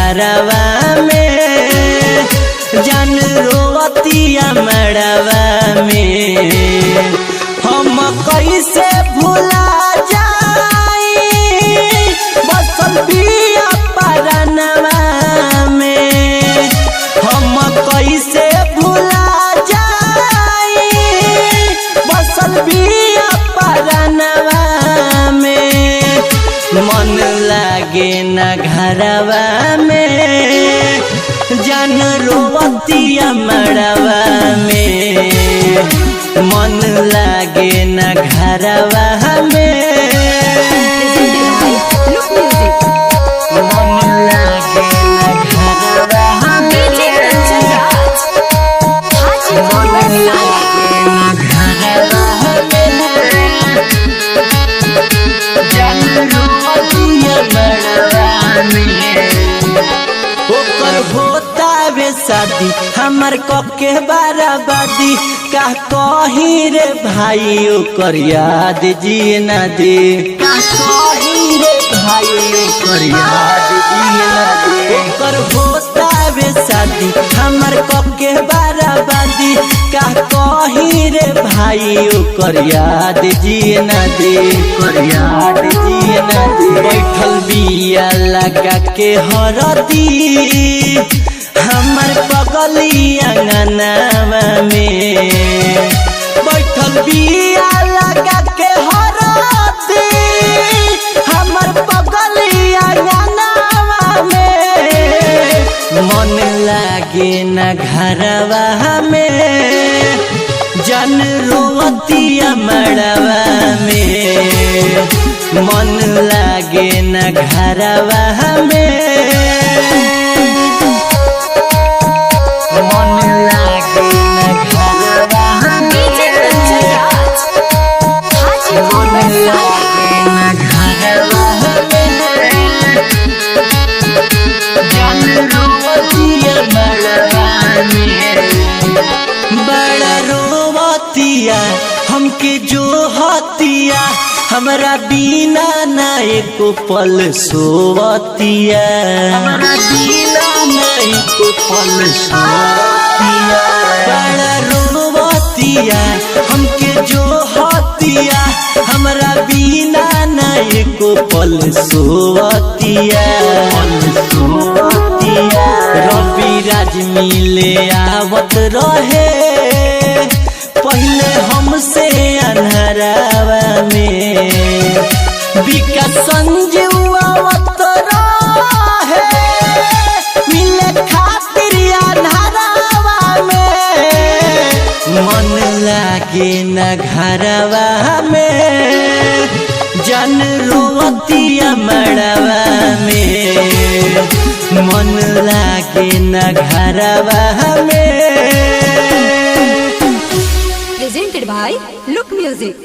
घरवा में, जान रोवतिया मड़वा में। हम कैसे भुला जाई बसल बिया परनवा में, हम कैसे भुला जाई बसल बिया परनवा में। मन लागे न घरवा में, जान रोवतिया मड़वा में। मन लागे न घरवा में, मन लागे न घरवा में, मन लागे न घरवा में। जान रोवतिया मड़वा में। ओकर होता वे शादी हमर कके बराबादी, का कही रे भाई ओकर याद जिए ना दे, का कही रे भाई ओकर याद जिए ना दे। ओकर होता वे शादी हमर कके बराबादी, का कही रे भाई ओकर याद जिए ना दे, ओकर याद जिए ना दे। बैठल बिया लगा के हरदी हमर पगली अंगनावा में, बैठल बिया लगा के हरदी हमर पगली अंगनावा में। मन लागे न घरवा में, जान रोवतिया मड़वा में। मन लागे न घरवा में, मन लागे न घरवा में, मन लागे न घरवा में। जान रोवतिया मड़वा में, बड़ा रोवतिया हमके जो हतिया, हमरा बिना ना एको पल सोवतिया, हमरा बिना ना एको पल सोवतिया। बड़ा रोवतिया हमके जो हतिया, हमरा बिना ना एको पल सोवतिया, सोवतिया। रवि राज मिले आवत रहे पहले हमसे अन्हरवा में, विकास संजीव आवत रहे मिले खातिर अन्हरवा में। मन लागे न घरवा में, जान रोवतिया मड़वा में। मन लागे न घरवा में। Presented by Look Music.